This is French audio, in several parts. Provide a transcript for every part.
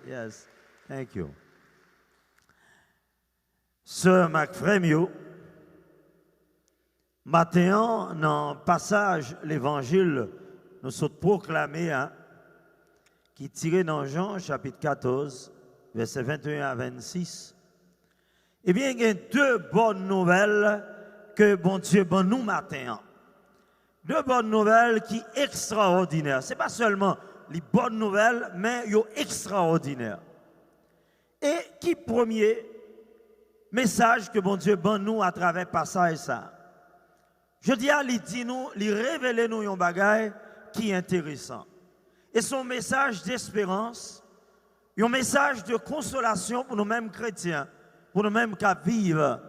you. Yes, thank you. Sir McFremio, matin, dans le passage, l'évangile, nous sommes proclamés, qui est tiré dans Jean, chapitre 14, versets 21 à 26. Eh bien, il y a deux bonnes nouvelles que bon Dieu bon nous matin. Deux bonnes nouvelles qui sont extraordinaires. Ce n'est pas seulement les bonnes nouvelles, mais ils sont extraordinaires. Et qui premier message que bon Dieu bon nous à travers passage ça? Je dis à lui dit nous, lui révéler nous un bagage qui est intéressant. Et son message d'espérance, un message de consolation pour nous-mêmes chrétiens, pour nous-mêmes qui vivent.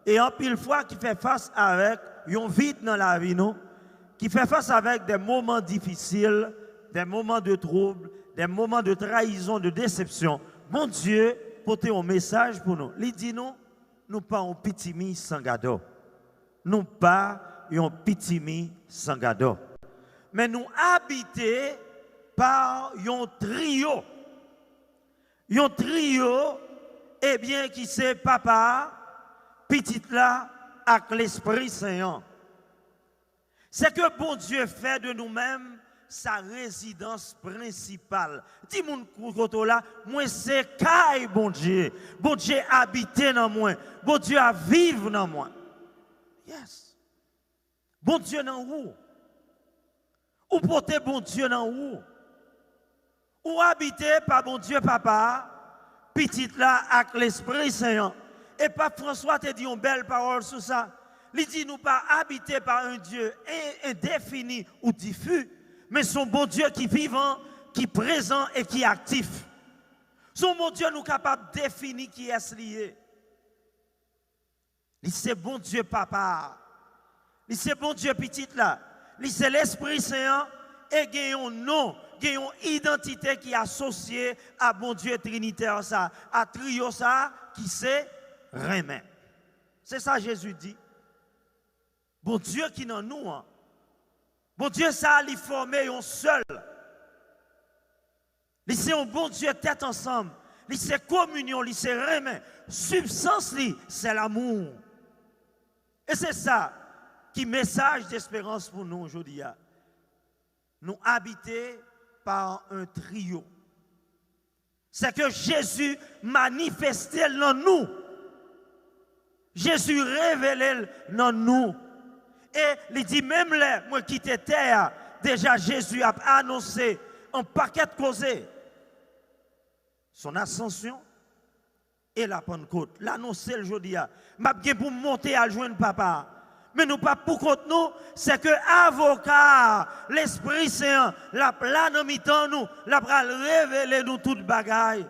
Et en pile fois qui fait face avec un vide dans la vie nous, qui fait face avec des moments difficiles, des moments de trouble, des moments de trahison, de déception. Mon Dieu, portez un message pour nous. Il dit nous pas un petit mi sans gado. Nous pas un petit mi sans gado. Mais nous habiter par un trio. Un trio, eh bien, qui c'est papa, petite là, avec l'Esprit Saint. C'est que bon Dieu fait de nous-mêmes sa résidence principale. Dis mon côté là, moi c'est caille bon Dieu. Bon Dieu habite dans moi. Bon Dieu a vivre dans moi. Yes. Bon Dieu dans où? Ou porter bon Dieu dans où? Ou habiter par bon Dieu papa, petite là avec l'Esprit Saint. Et Pape François te dit une belle parole sur ça. Il dit nous pas habiter par un Dieu indéfini ou diffus, mais son bon Dieu qui est vivant, qui est présent et qui est actif. Son bon Dieu nous capable de définir qui est lié. Il c'est bon Dieu papa. Il c'est bon Dieu petite là. Il c'est l'Esprit Saint et il y a un nom, il y a une identité qui est associée à bon Dieu trinitaire ça, à trio ça qui c'est remet. C'est ça Jésus dit. Bon Dieu qui est dans nous. Bon Dieu, ça a formé un seul. C'est un bon Dieu tête ensemble. C'est communion, c'est remet. Substance, c'est l'amour. Et c'est ça qui message d'espérance pour nous aujourd'hui. Nous habiter par un trio. C'est que Jésus manifestait dans nous. Jésus révélait dans nous. Et il dit même là, moi qui étais terre, déjà Jésus a annoncé un paquet de causes. Son ascension et la Pentecôte. L'annoncer le jour d'hier. M'a bien pour monter à joindre papa. Mais nous pas pour contre nous, c'est que avocat, l'Esprit Saint, la plan en mi-temps nous, la pral révéler nous toute bagaille.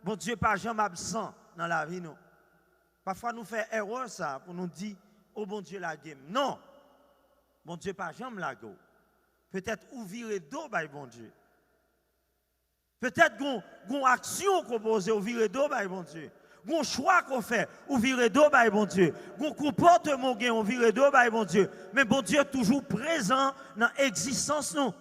Bon Dieu pas jamais absent dans la vie nous. Parfois nous fait erreur ça pour nous dire oh bon Dieu la game. Non. Bon Dieu pas jamais la go. Peut-être ou virer d'eau by bon Dieu. Peut-être qu'on action qu'on pose ou virer d'eau by bon Dieu. Qu'on choix qu'on fait ou virer d'eau by bon Dieu. Qu'on comportement gain ou virer d'eau by bon Dieu. Mais bon Dieu toujours présent dans l'existence nous.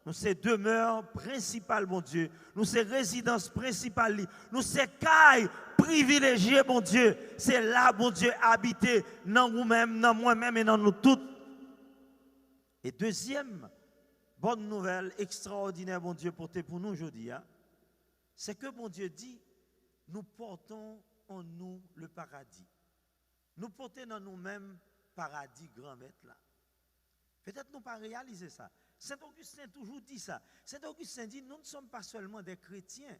Nous c'est demeure principale bon Dieu. Nous c'est résidence principale. Nous c'est caille privilégié, bon Dieu. C'est là, bon Dieu, habité dans nous-mêmes, dans moi-même et dans nous tous. Et deuxième bonne nouvelle extraordinaire, bon Dieu, portée pour nous aujourd'hui, c'est que, bon Dieu dit, nous portons en nous le paradis. Nous portons dans nous-mêmes paradis grand maître là. Peut-être nous pas réaliser ça. Saint Augustin toujours dit ça. Saint Augustin dit, nous ne sommes pas seulement des chrétiens,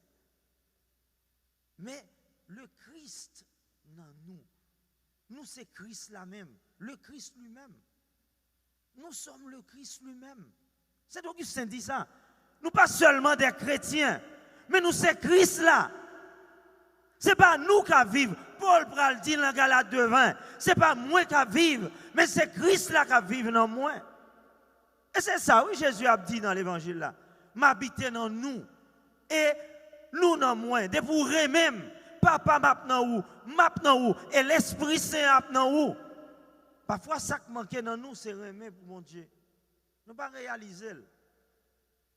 mais le Christ dans nous. Nous, c'est Christ là-même. Le Christ lui-même. Nous sommes le Christ lui-même. C'est Augustin dit ça. Nous pas seulement des chrétiens, mais nous, c'est Christ là. Ce n'est pas nous qui vivons. Paul pral dit dans la Galate 2:20. Ce n'est pas moi qui vivons, mais c'est Christ là qui vit dans moi. Et c'est ça, oui, Jésus a dit dans l'évangile là. M'habiter dans nous. Et nous dans moi. De pour même. Papa maintenant où, et l'Esprit Saint maintenant où. Parfois, ça qui manque dans nous, c'est remet pour mon Dieu. Nous ne pas réaliser.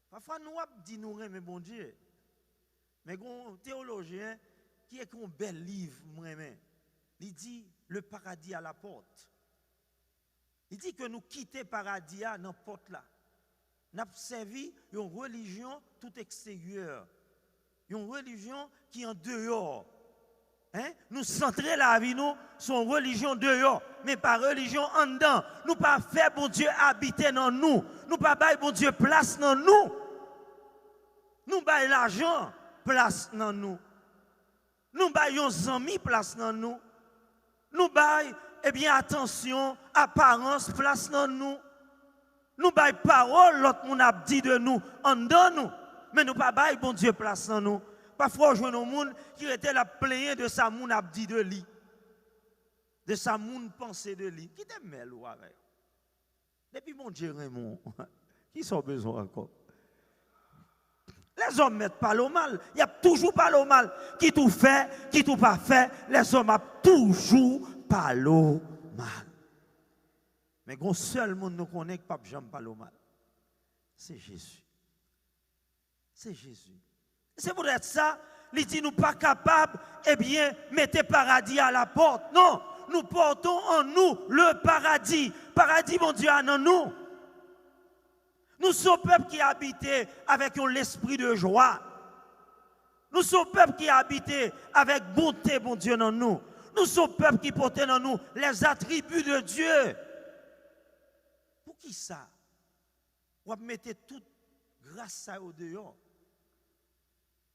Parfois, nous avons dit nous remet mon Dieu. Mais un théologien qui est un bel livre, moi-même, il dit le paradis à la porte. Il dit que nous quittons le paradis à la porte là. Nous avons servi une religion tout extérieure. Une religion qui est en dehors. Hein? Nous centrer la vie nous sur une religion dehors, mais pas religion en dedans. Nous pas faire bon Dieu habiter dans nous. Nous pas faire bon Dieu place dans nous. Nous pas l'argent place dans nous. Nous pas nos amis place dans nous. Nous pas attention, apparence place dans nous. Nous pas parole l'autre monde a dit de nous en dedans nous, mais nous pas bon Dieu place dans nous. Parfois, je vois un monde qui était la plainte de sa moun a dit de lui. De sa moun pensée de lui. Qui te mêle ou avec? Depuis mon Dieu Raymond, qui sont besoin encore? Les hommes mettent pas le mal. Il n'y a toujours pas le mal. Qui tout fait, qui tout pas fait, les hommes ont toujours pas le mal. Mais un seul monde nous connaît qui pas jamais pas le mal. C'est Jésus. C'est Jésus. C'est pour être ça, il dit nous pas capables, mettez paradis à la porte. Non, nous portons en nous le paradis. Paradis, mon Dieu, en nous. Nous sommes peuple qui habitait avec l'esprit de joie. Nous sommes peuple qui habitait avec bonté, mon Dieu, en nous. Nous sommes peuple qui portait en nous les attributs de Dieu. Pour qui ça? On va mettre toute grâce à au dehors.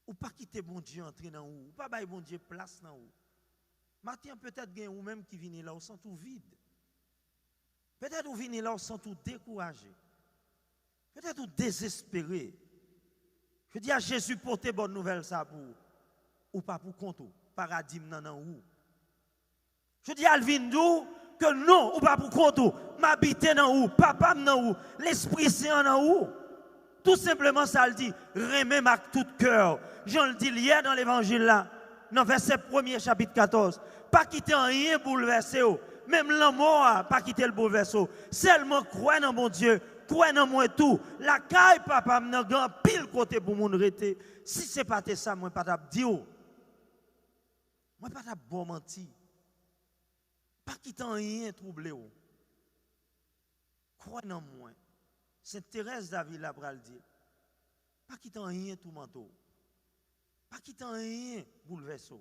Ou pas quitter bon Dieu entrer dans vous, ou pas bailler bon Dieu place dans vous. Matin peut-être gain ou même qui vient là, on sent tout vide. Peut-être vous venez là, on sent tout découragé. Peut-être vous désespéré. Je dis à Jésus porter bonne nouvelle ça pour ou pas pour compte paradis nan ou. Je dis à Alvindou que non ou pas pour compte m'habiter dans ou, papa dans ou, l'Esprit Saint dans ou. Tout simplement, ça le dit, remets ma tout cœur. Jean le dit hier dans l'évangile là, dans verset 1er, chapitre 14. Pas quitter rien bouleverser. Même la mort, pas quitter le bouleverser. Seulement croire dans mon Dieu, croire dans moi tout. La caille, papa, m'a grand pile côté pour mon rete. Si c'est pas ça, moi pas t'a dit. Moi pas t'a bon menti. Pas quitter rien troublé. Croire dans moi. C'est Thérèse David là pour le dire. Pas quitter rien tout manteau. Pas quitter rien bouleverser.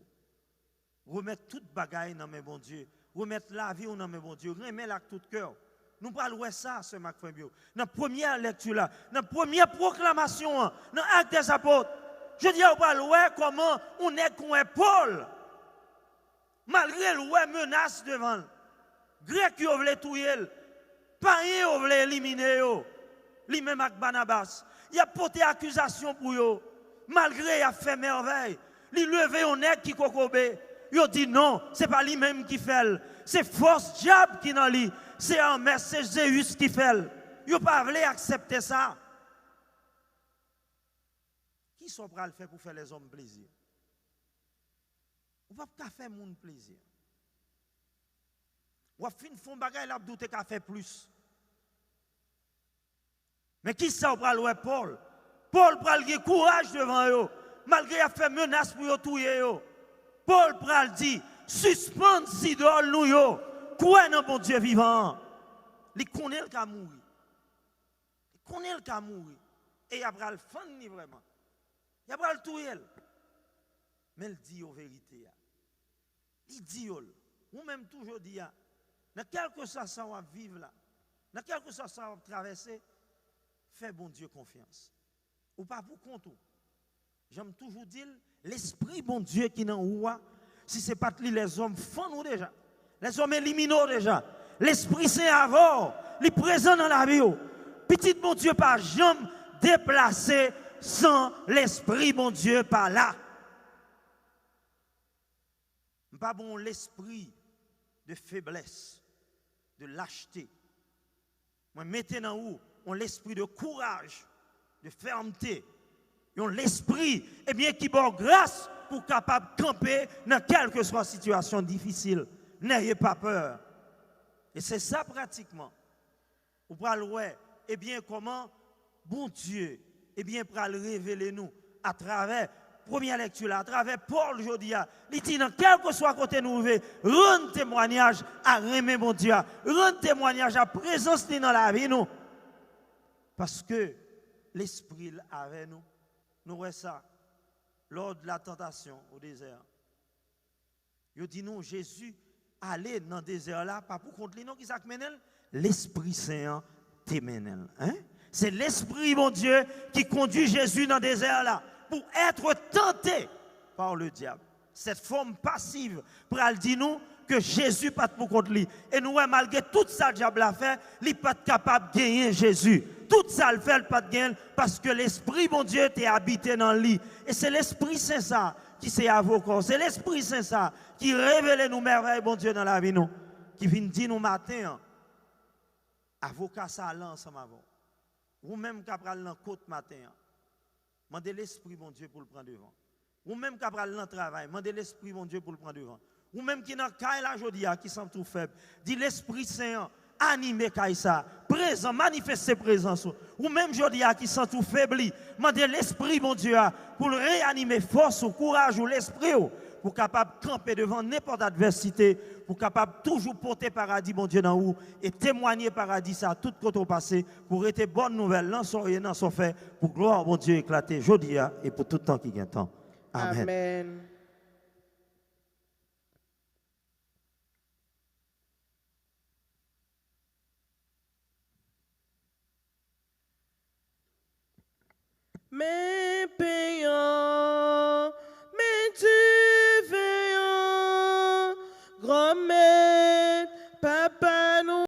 Remettre toute bagaille dans mes bons Dieu. Remettre la vie dans mes bons Dieu. Remettre là tout cœur. Nous parlons ça, ce Mac Fabio. Dans la première lecture là, dans la première proclamation, dans l'acte des apôtres. Je dis à vous comment on est qu'on est Paul. Malgré le menace devant. Grec qui voulait tuer. Païen qui voulait éliminer. Lui-même avec Barnabas. Il a porté accusation pour eux. Malgré il a fait merveille. Il levé un nègre qui kokobé. Il a dit non, ce n'est pas lui-même qui fait. C'est force diable qui dans lui. C'est Hermès, c'est Zéus qui fait. Il n'a pas voulu accepter ça. Qui sont prêts à le faire pour faire les hommes plaisir? On ne va pas faire les gens plaisir. On va faire un bagage là pour qu'à faire plus. Mais qui ça va le Paul? Paul pral le courage devant eux, malgré qu'il a fait menace pour tuer eux. Paul pral dit, suspendre ces idoles nous yo, quoi dans bon Dieu vivant. Il connaît le cas mourir. Il connaît le cas mourir. Et il a pral le vraiment. Il a pral le tuer. Mais il dit aux vérités. Il dit ou même toujours dit, dans quelque chose ça va vivre là, dans quelque chose ça va traverser, fais bon Dieu confiance. Ou pas pour compte. J'aime toujours dire, l'esprit bon Dieu qui est en haut, si ce n'est pas les hommes font nous déjà, les hommes éliminent déjà. L'esprit c'est avant, il est présent dans la vie. Petit bon Dieu pas jamais déplacé sans l'esprit bon Dieu par là. Pas bon l'esprit de faiblesse, de lâcheté. Moi mettez dans où on l'esprit de courage, de fermeté. Ils ont l'esprit qui bon grâce pour capable de camper dans quelle que soit la situation difficile. N'ayez pas peur. Et c'est ça pratiquement. Vous pouvez comment bon Dieu pour le révéler nous à travers première lecture là, à travers Paul aujourd'hui, il dit dans quel que soit côté nous, rendre témoignage à remer mon Dieu, rendre témoignage à présence dans la vie nous. Parce que l'Esprit avec nous, nous voyons ça lors de la tentation au désert. Il dit nous, Jésus allait dans le désert là, pas pour contre lui, non, qui s'est menel, l'Esprit Saint te menel. Hein? C'est l'Esprit, mon Dieu, qui conduit Jésus dans le désert là, pour être tenté par le diable. Cette forme passive, pour dire nous que Jésus pas pour contre lui. Et nous, malgré tout ça que le diable a fait, il n'est pas capable de gagner Jésus. Tout ça, le fait, il pas de gagner parce que l'Esprit, mon Dieu, t'est habité dans lui. Et c'est l'Esprit Saint ça qui s'est avocat. C'est l'Esprit Saint ça qui révèle nous merveilles, mon Dieu, dans la vie nous. Qui vient dire nous matin, avocat ça là ensemble avant. Ou même qui pral dans côte matin. Mandez l'Esprit, mon Dieu, pour le prendre devant. Ou même qui pral dans travail, mandez l'Esprit, mon Dieu, pour le prendre devant. Ou même qui dans caille la jodia qui semble tout faible, dit l'Esprit Saint animé Kaïsa, présent, manifeste ses présences. Ou même Jodia qui sent tout faibli, mandez l'Esprit, mon Dieu, pour le réanimer force ou courage ou l'Esprit, pour capable de camper devant n'importe adversité, pour capable toujours porter paradis, mon Dieu, dans vous, et témoigner paradis ça tout côté au passé, pour être bonne nouvelle, non soirée, non son fait, pour gloire, mon Dieu, éclater Jodia et pour tout le temps qui vient temps. Amen. Amen. Mais